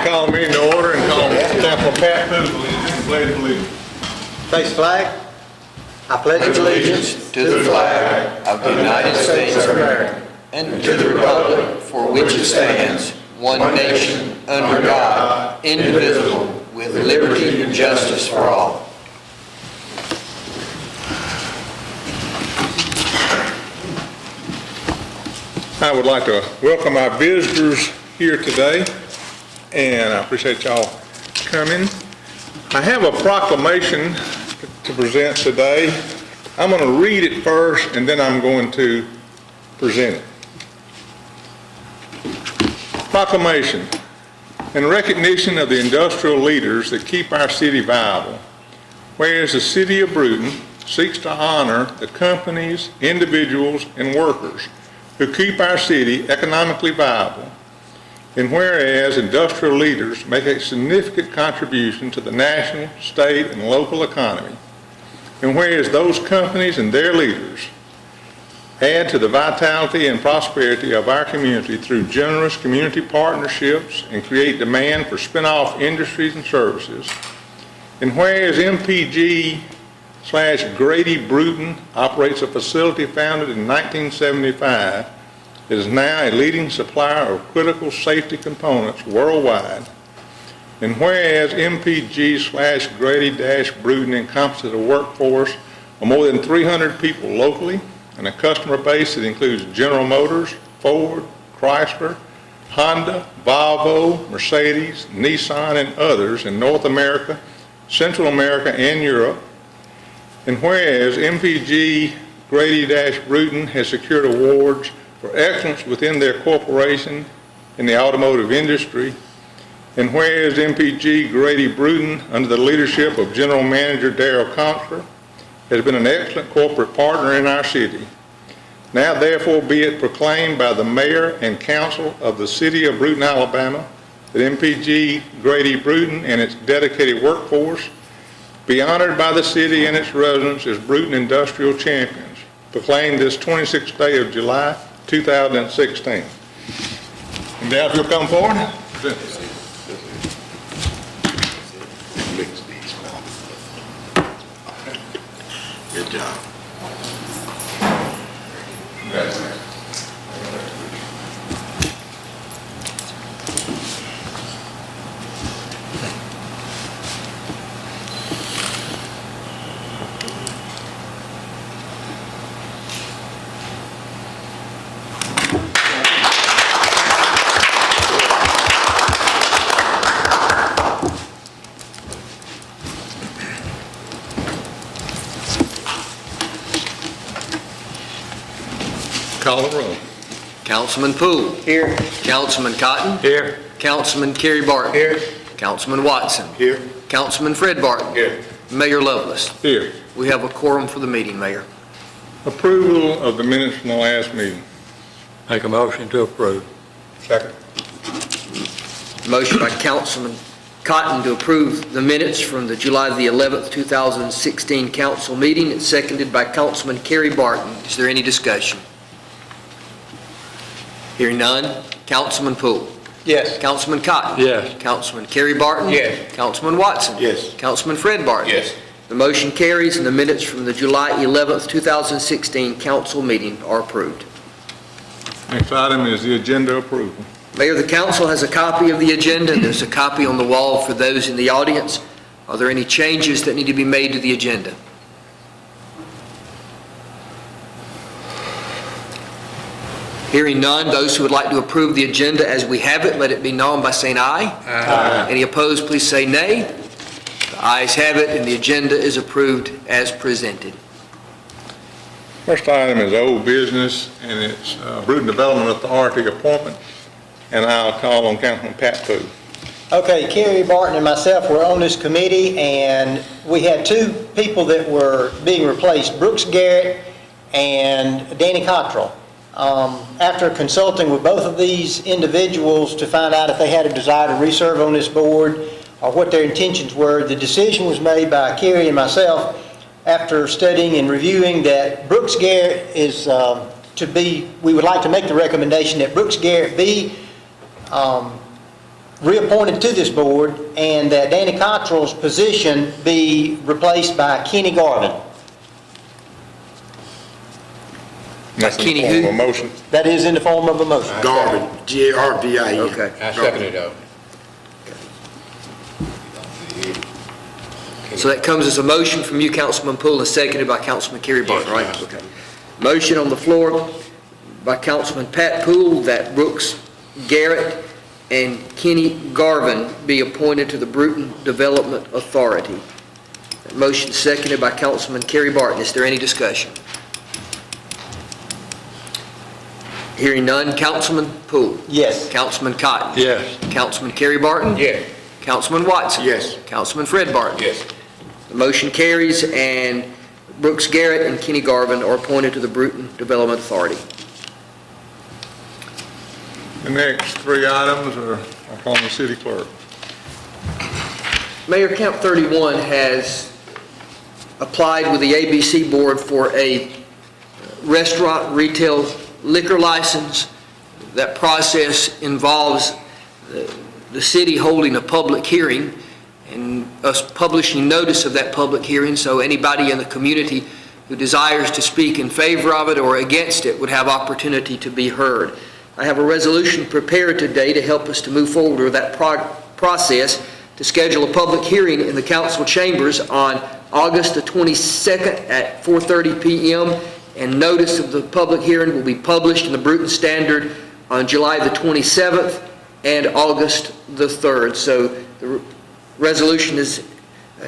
call the meeting to order and call Councilman Pat to the pledge of allegiance. Face flag. I pledge allegiance to the flag of the United States of America and to the republic for which it stands, one nation, under God, indivisible, with liberty and justice for all. I would like to welcome our visitors here today, and I appreciate y'all coming. I have a proclamation to present today. I'm going to read it first, and then I'm going to present it. Proclamation. In recognition of the industrial leaders that keep our city viable, whereas the city of Brewton seeks to honor the companies, individuals, and workers who keep our city economically viable, and whereas industrial leaders make a significant contribution to the national, state, and local economy, and whereas those companies and their leaders add to the vitality and prosperity of our community through generous community partnerships and create demand for spin-off industries and services, and whereas MPG/Grede Brewton operates a facility founded in 1975, it is now a leading supplier of critical safety components worldwide, and whereas MPG/Grede-Brewton encompasses a workforce of more than 300 people locally and a customer base that includes General Motors, Ford, Chrysler, Honda, Volvo, Mercedes, Nissan, and others in North America, Central America, and Europe, and whereas MPG/Grede-Brewton has secured awards for excellence within their corporation in the automotive industry, and whereas MPG/Grede-Brewton, under the leadership of General Manager Darrell Constler, has been an excellent corporate partner in our city. Now therefore be it proclaimed by the Mayor and Council of the City of Brewton, Alabama, that MPG/Grede-Brewton and its dedicated workforce be honored by the city and its residents as Brewton Industrial Champions, proclaimed this 26th day of July, 2016. And now if you'll come forward. Good job. Congratulations. Call the roll. Councilman Poole. Here. Councilman Cotton. Here. Councilman Kerry Barton. Here. Councilman Watson. Here. Councilman Fred Barton. Here. Mayor Lovelace. Here. We have a quorum for the meeting, Mayor. Approval of the minutes from the last meeting. Make a motion to approve. Second. Motion by Councilman Cotton to approve the minutes from the July the 11th, 2016 council meeting. It's seconded by Councilman Kerry Barton. Is there any discussion? Hearing none. Councilman Poole. Yes. Councilman Cotton. Yes. Councilman Kerry Barton. Yes. Councilman Watson. Yes. Councilman Fred Barton. Yes. The motion carries and the minutes from the July 11th, 2016 council meeting are approved. Next item is the agenda approval. Mayor, the council has a copy of the agenda, and there's a copy on the wall for those in the audience. Are there any changes that need to be made to the agenda? Hearing none, those who would like to approve the agenda as we have it, let it be known by saying aye. Aye. Any opposed, please say nay. The ayes have it, and the agenda is approved as presented. First item is old business, and it's Brewton Development Authority appointment, and I'll call on Councilman Pat Poole. Okay, Kerry Barton and myself were on this committee, and we had two people that were being replaced, Brooks Garrett and Danny Cottrell. After consulting with both of these individuals to find out if they had a desire to reserve on this board or what their intentions were, the decision was made by Kerry and myself after studying and reviewing that Brooks Garrett is we would like to make the recommendation that Brooks Garrett be reappointed to this board, and that Danny Cottrell's position be replaced by Kenny Garvin. That's in Kenny the form who? of a motion. That is in the form of a motion. Garvin, G-A-R-V-I-N. Okay. I second it, though. So that comes as a motion from you, Councilman Poole, and seconded by Councilman Kerry Barton, right? Yes. Okay. Motion on the floor by Councilman Pat Poole that Brooks Garrett and Kenny Garvin be appointed to the Brewton Development Authority. That motion seconded by Councilman Kerry Barton. Is there any discussion? Hearing none. Councilman Poole. Yes. Councilman Cotton. Yes. Councilman Kerry Barton. Yes. Councilman Watson. Yes. Councilman Fred Barton. Yes. The motion carries, and Brooks Garrett and Kenny Garvin are appointed to the Brewton Development Authority. The next three items are on the city clerk. Mayor, Camp 31 has applied with the ABC Board for a restaurant retail liquor license. That process involves the city holding a public hearing and us publishing notice of that public hearing, so anybody in the community who desires to speak in favor of it or against it would have opportunity to be heard. I have a resolution prepared today to help us to move forward with that process to schedule a public hearing in the council chambers on August the 22nd at 4:30 p.m. and notice of the public hearing will be published in the Brewton Standard on July the 27th and August the 3rd. So the resolution is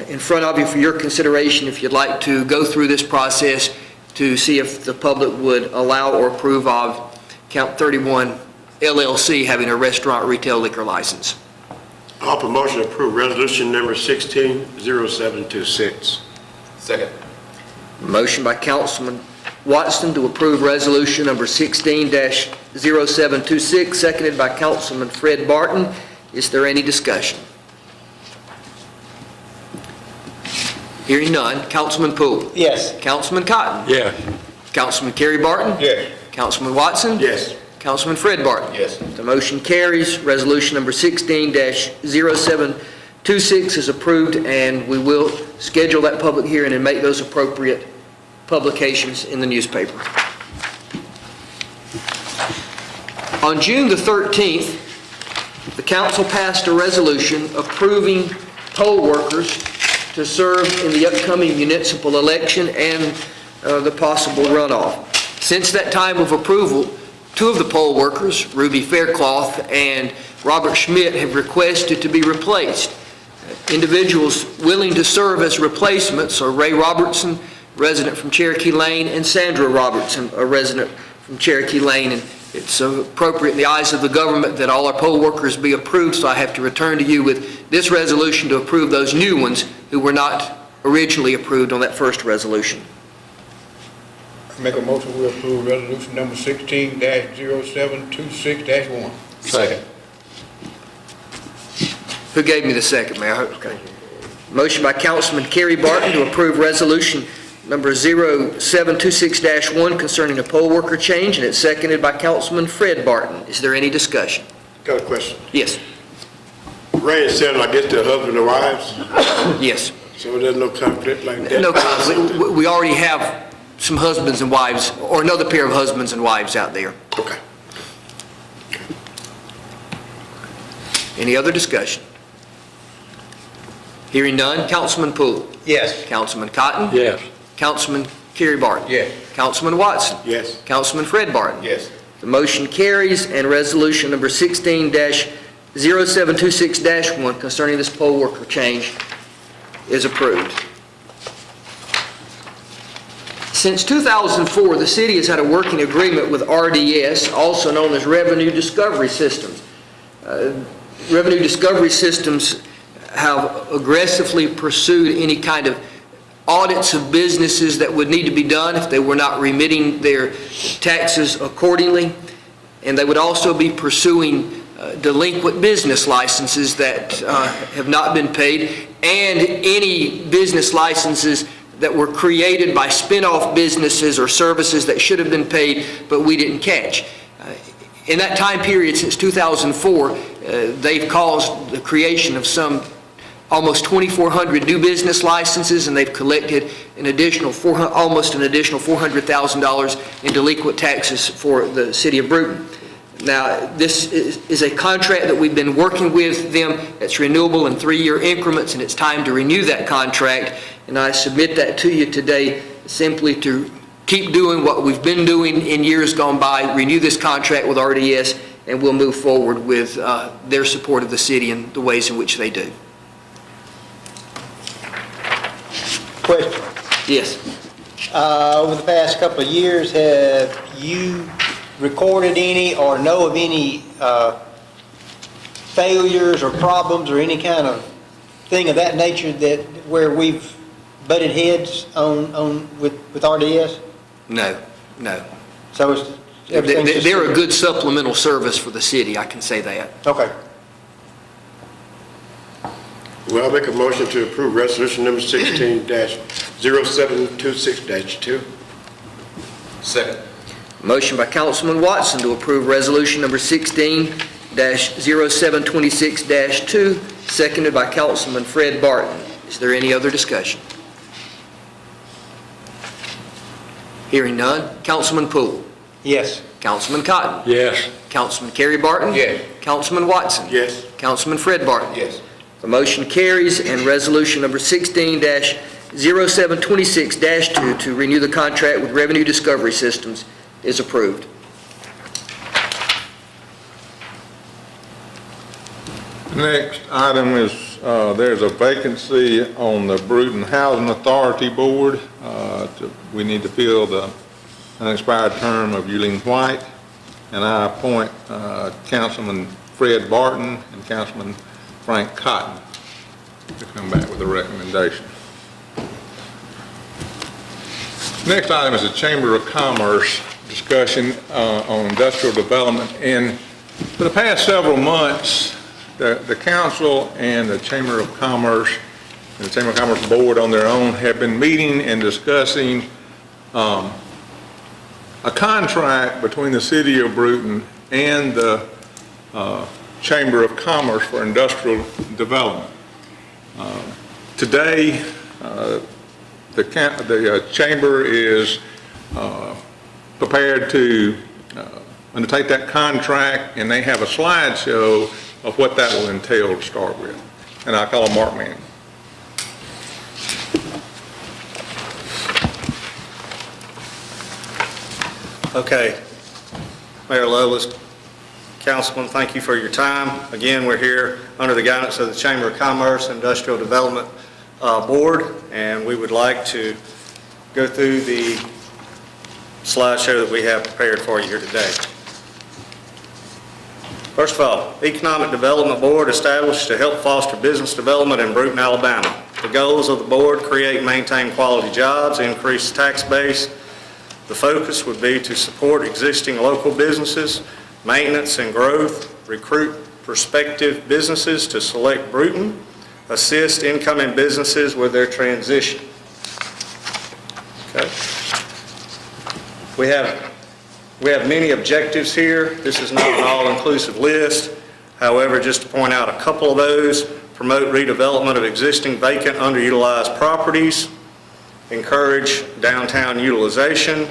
in front of you for your consideration if you'd like to go through this process to see if the public would allow or approve of Count 31 LLC having a restaurant retail liquor license. Offer motion to approve resolution number 160726. Second. Motion by Councilman Watson to approve resolution number 16-0726, seconded by Councilman Fred Barton. Is there any discussion? Hearing none. Councilman Poole. Yes. Councilman Cotton. Yes. Councilman Kerry Barton. Yes. Councilman Watson. Yes. Councilman Fred Barton. Yes. The motion carries. Resolution number 16-0726 is approved, and we will schedule that public hearing and make those appropriate publications in the newspaper. On June the 13th, the council passed a resolution approving poll workers to serve in the upcoming municipal election and the possible runoff. Since that time of approval, two of the poll workers, Ruby Faircloth and Robert Schmidt, have requested to be replaced. Individuals willing to serve as replacements are Ray Robertson, resident from Cherokee Lane, and Sandra Robertson, a resident from Cherokee Lane. And it's appropriate in the eyes of the government that all our poll workers be approved, so I have to return to you with this resolution to approve those new ones who were not originally approved on that first resolution. Make a motion we approve resolution number 16-0726-1. Second. Who gave me the second, Mayor? Okay. Motion by Councilman Kerry Barton to approve resolution number 0726-1 concerning a poll worker change, and it's seconded by Councilman Fred Barton. Is there any discussion? Got a question. Yes. Ray and Sarah, I guess they're husband and wives, Yes. so there's no conflict like that? No conflict. We already have some husbands and wives, or another pair of husbands and wives out there. Okay. Any other discussion? Hearing none. Councilman Poole. Yes. Councilman Cotton. Yes. Councilman Kerry Barton. Yes. Councilman Watson. Yes. Councilman Fred Barton. Yes. The motion carries, and resolution number 16-0726-1 concerning this poll worker change is approved. Since 2004, the city has had a working agreement with RDS, also known as Revenue Discovery Systems. Revenue Discovery Systems have aggressively pursued any kind of audits of businesses that would need to be done if they were not remitting their taxes accordingly. And they would also be pursuing delinquent business licenses that have not been paid, and any business licenses that were created by spin-off businesses or services that should have been paid but we didn't catch. In that time period since 2004, They've caused the creation of some almost 2,400 new business licenses, and they've collected an additional almost an additional $400,000 in delinquent taxes for the city of Brewton. Now, this is a contract that we've been working with them. It's renewable in 3-year increments, and it's time to renew that contract. And I submit that to you today simply to keep doing what we've been doing in years gone by, renew this contract with RDS, and we'll move forward with their support of the city and the ways in which they do. Question. Yes. Over the past couple of years, have you recorded any or know of any failures or problems or any kind of thing of that nature that where we've butted heads with RDS? No, no. So it's, everything's just... They're a good supplemental service for the city, I can say that. Okay. Well, I'll make a motion to approve resolution number 16-0726-2. Second. Motion by Councilman Watson to approve resolution number 16-0726-2, seconded by Councilman Fred Barton. Is there any other discussion? Hearing none. Councilman Poole. Yes. Councilman Cotton. Yes. Councilman Kerry Barton. Yes. Councilman Watson. Yes. Councilman Fred Barton. Yes. The motion carries, and resolution number 16-0726-2 to renew the contract with Revenue Discovery Systems is approved. Next item is, there's a vacancy on the Brewton Housing Authority Board. We need to fill the unexpired term of Eugene White, and I appoint Councilman Fred Barton and Councilman Frank Cotton to come back with a recommendation. Next item is the Chamber of Commerce discussion on industrial development. And for the past several months, the council and the Chamber of Commerce and the Chamber of Commerce Board on their own have been meeting and discussing a contract between the city of Brewton and the Chamber of Commerce for industrial development. Today, the chamber is prepared to undertake that contract, and they have a slideshow of what that will entail to start with. And I call him Mark Manning. Okay. Mayor Loveless, Councilman, thank you for your time. Again, we're here under the guidance of the Chamber of Commerce and Industrial Development Board, and we would like to go through the slideshow that we have prepared for you here today. First of all, Economic Development Board established to help foster business development in Brewton, Alabama. The goals of the board: create and maintain quality jobs, increase the tax base. The focus would be to support existing local businesses, maintenance and growth, recruit prospective businesses to select Brewton, assist incoming businesses with their transition. Okay. We have many objectives here. This is not an all-inclusive list. However, just to point out a couple of those: promote redevelopment of existing vacant, underutilized properties, encourage downtown utilization,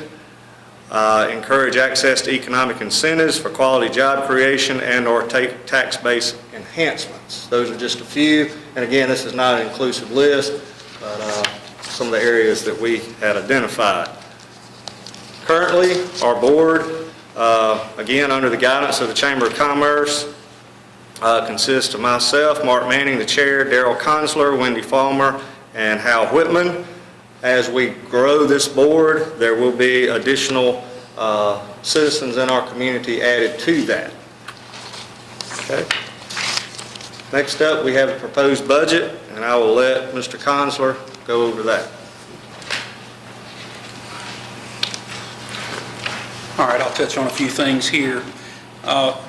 encourage access to economic incentives for quality job creation and/or tax base enhancements. Those are just a few. And again, this is not an inclusive list, but some of the areas that we had identified. Currently, our board, again under the guidance of the Chamber of Commerce, consists of myself, Mark Manning, the chair, Darrell Consler, Wendy Falmer, and Hal Whitman. As we grow this board, there will be additional citizens in our community added to that. Okay. Next up, we have a proposed budget, and I will let Mr. Consler go over that. All right, I'll touch on a few things here.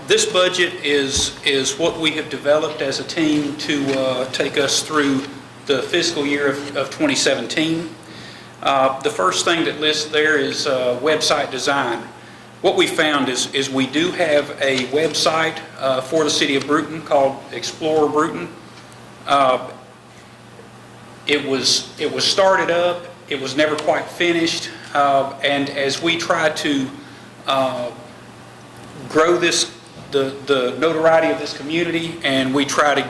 This budget is what we have developed as a team to take us through the fiscal year of 2017. The first thing that lists there is website design. what we found is we do have a website for the city of Brewton called Explore Brewton. It was started up, it was never quite finished, and as we try to grow the notoriety of this community, and we try to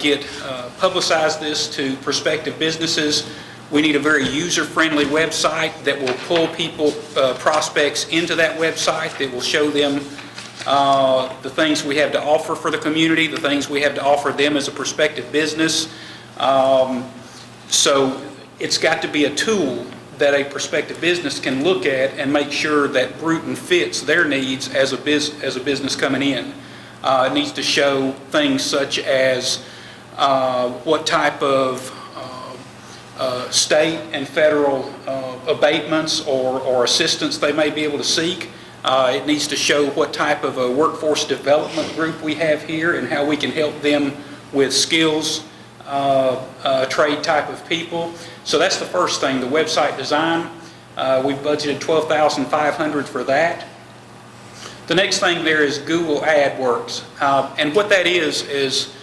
publicize this to prospective businesses, we need a very user-friendly website that will pull people, prospects into that website, that will show them the things we have to offer for the community, the things we have to offer them as a prospective business. So it's got to be a tool that a prospective business can look at and make sure that Brewton fits their needs as a business coming in. It needs to show things such as what type of state and federal abatements or assistance they may be able to seek. It needs to show what type of a workforce development group we have here and how we can help them with skills, trade type of people. So that's the first thing, the website design. We've budgeted $12,500 for that. The next thing there is Google AdWords. And what that is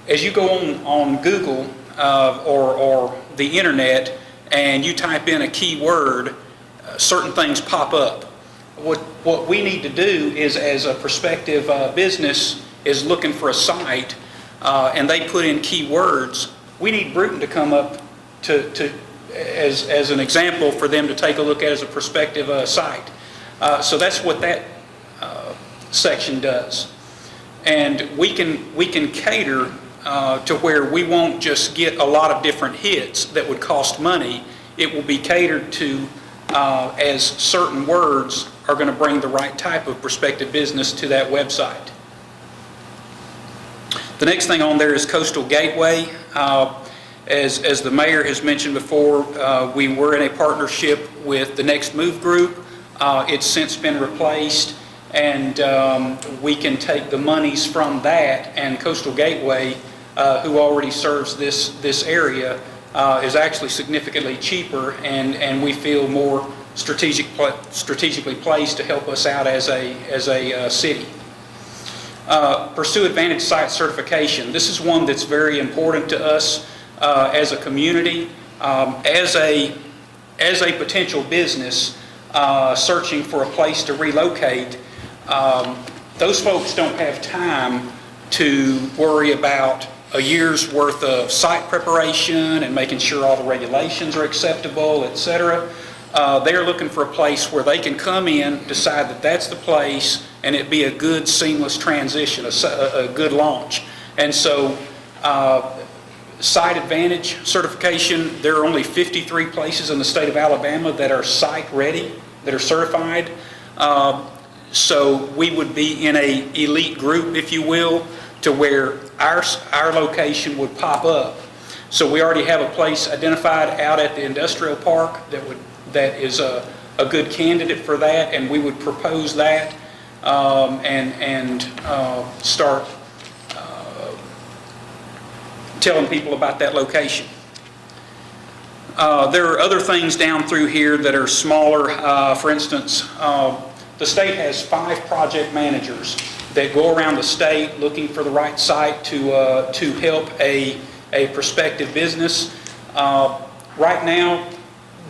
as you go on Google or the internet and you type in a keyword, certain things pop up. What we need to do is, as a prospective business is looking for a site and they put in keywords, we need Brewton to come up as an example for them to take a look at as a prospective site. So that's what that section does. And we can cater to where we won't just get a lot of different hits that would cost money. It will be catered to as certain words are going to bring the right type of prospective business to that website. The next thing on there is Coastal Gateway. As the mayor has mentioned before, we were in a partnership with the Next Move Group. It's since been replaced, and we can take the monies from that, and Coastal Gateway, who already serves this area, is actually significantly cheaper, and we feel more strategically placed to help us out as a city. Pursue Advantage Site Certification. This is one that's very important to us as a community. As a potential business searching for a place to relocate, those folks don't have time to worry about a year's worth of site preparation and making sure all the regulations are acceptable, etc. They're looking for a place where they can come in, decide that that's the place, and it be a good seamless transition, a good launch. And so Site Advantage certification, there are only 53 places in the state of Alabama that are site ready, that are certified. So we would be in a elite group, if you will, to where our location would pop up. So we already have a place identified out at the industrial park that is a good candidate for that, and we would propose that and start telling people about that location. There are other things down through here that are smaller. For instance, the state has 5 project managers that go around the state looking for the right site to help a prospective business. Right now,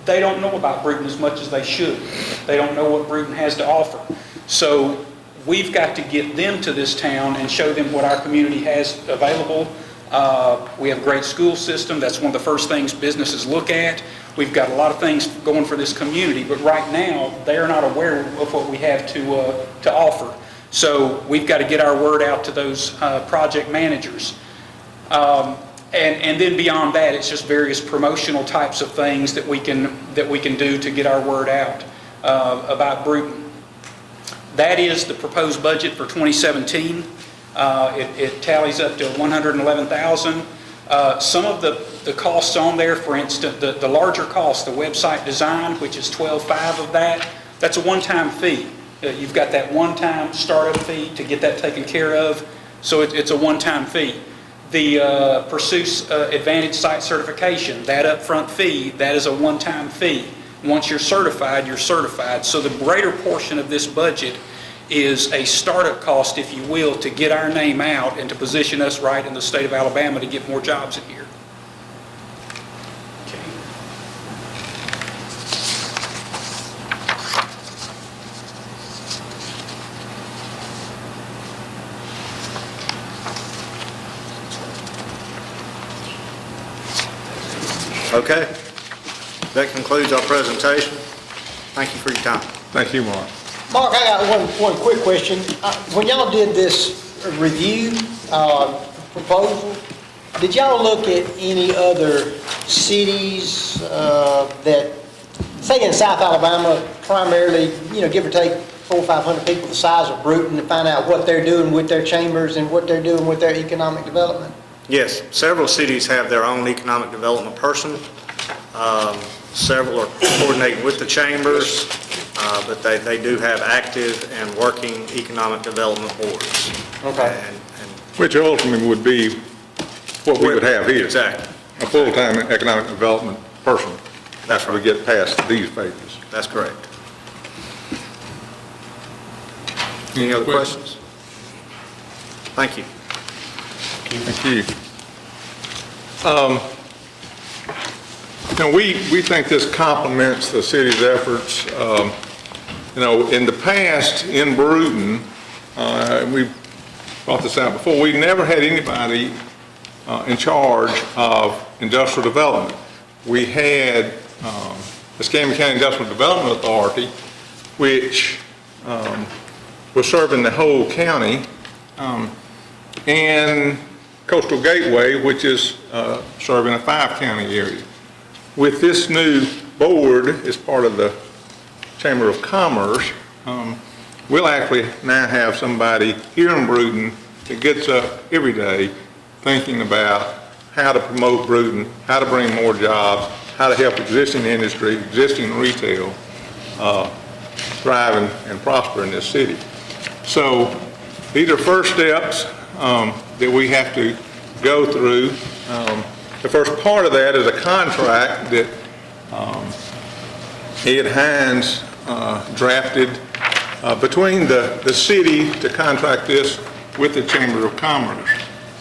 they don't know about Brewton as much as they should. They don't know what Brewton has to offer. So we've got to get them to this town and show them what our community has available. We have a great school system. That's one of the first things businesses look at. We've got a lot of things going for this community, but right now they are not aware of what we have to offer. So we've got to get our word out to those project managers. And then beyond that, it's just various promotional types of things that we can do to get our word out about Brewton. That is the proposed budget for 2017. It tallies up to $111,000. Some of the costs on there, for instance, the larger cost, the website design, which is $12,500 of that, that's a one-time fee. You've got that one-time startup fee to get that taken care of, so it's a one-time fee. The Pursue Advantage Site Certification, that upfront fee, that is a one-time fee. Once you're certified, you're certified. So the greater portion of this budget is a startup cost, if you will, to get our name out and to position us right in the state of Alabama to get more jobs in here. Okay. That concludes our presentation. Thank you for your time. Thank you, Mark. Mark, I got one quick question. When y'all did this review proposal, did y'all look at any other cities that, say in South Alabama, primarily, give or take 400 or 500 people the size of Brewton, and find out what they're doing with their chambers and what they're doing with their economic development? Yes, several cities have their own economic development person. Several are coordinating with the chambers, but they do have active and working economic development boards. Okay. And Which ultimately would be what we would have here. Exactly. A full-time economic development person. After we get past these phases. That's correct. Any other questions? Thank you. Thank you. We think this complements the city's efforts. In the past, in Brewton, we brought this out before, we never had anybody in charge of industrial development. We had the Escambia County Industrial Development Authority, which was serving the whole county, and Coastal Gateway, which is serving a 5-county area. With this new board as part of the Chamber of Commerce, we'll actually now have somebody here in Brewton that gets up every day thinking about how to promote Brewton, how to bring more jobs, how to help existing industry, existing retail thrive and prosper in this city. So these are first steps that we have to go through. The first part of that is a contract that Ed Hines drafted between the city to contract this with the Chamber of Commerce.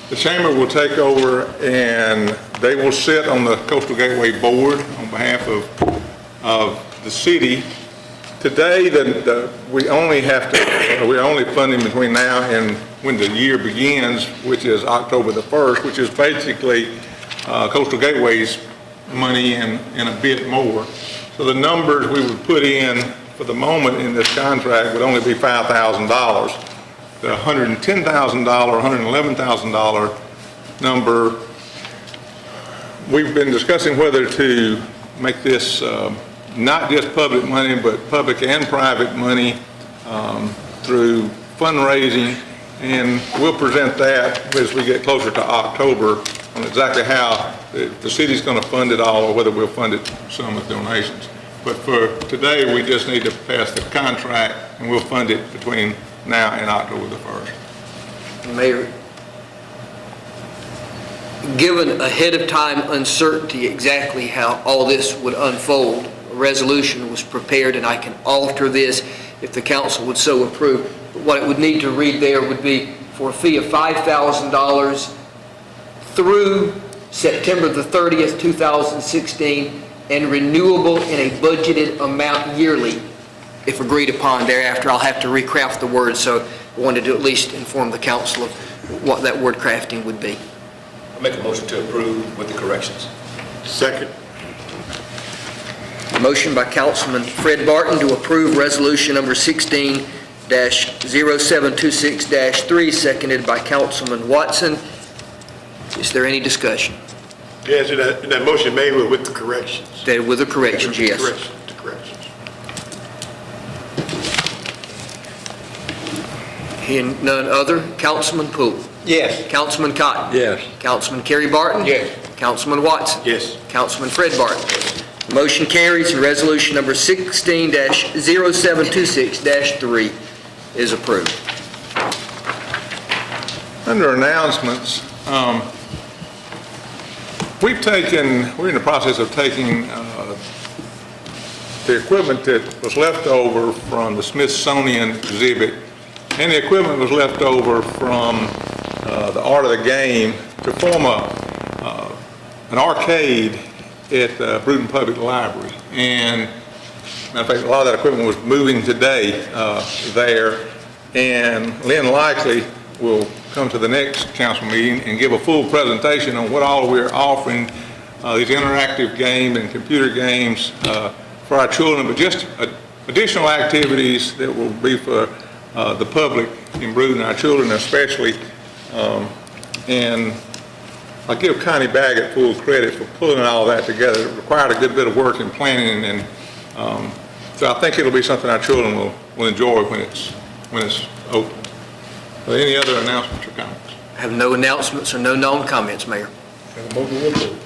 The Chamber will take over and they will sit on the Coastal Gateway Board on behalf of the city. Today, we're only funding between now and when the year begins, which is October the 1st, which is basically Coastal Gateway's money and a bit more. So the numbers we would put in for the moment in this contract would only be $5,000. The $110,000, $111,000 number, we've been discussing whether to make this not just public money, but public and private money through fundraising, and we'll present that as we get closer to October on exactly how the city's going to fund it all, or whether we'll fund it some with donations. But for today, we just need to pass the contract, and we'll fund it between now and October the 1st. Mayor, given ahead of time uncertainty exactly how all this would unfold, a resolution was prepared, and I can alter this if the council would so approve. But what it would need to read there would be for a fee of $5,000 through September the 30th, 2016, and renewable in a budgeted amount yearly. If agreed upon thereafter, I'll have to recraft the words, so I wanted to at least inform the council of what that word crafting would be. I make a motion to approve with the corrections. Second. Motion by Councilman Fred Barton to approve resolution number 16-0726-3, seconded by Councilman Watson. Is there any discussion? Yes, and that motion made with the corrections. With the corrections, yes. The corrections. Hearing none other, Councilman Poole. Yes. Councilman Cotton. Yes. Councilman Kerry Barton. Yes. Councilman Watson. Yes. Councilman Fred Barton. Motion carries, and resolution number 16-0726-3 is approved. Under announcements, we're in the process of taking the equipment that was left over from the Smithsonian exhibit and the equipment was left over from the Art of the Game to form an arcade at the Brewton Public Library. And matter of fact, a lot of that equipment was moving today there, and Lynn likely will come to the next council meeting and give a full presentation on what all we're offering, these interactive games and computer games for our children, but just additional activities that will be for the public in Brewton, our children especially. And I give Connie Baggett full credit for pulling all that together. It required a good bit of work and planning, and so I think it'll be something our children will enjoy when it's open. Are there any other announcements or comments? Have no announcements or no non-comments, Mayor. Make a motion we approve.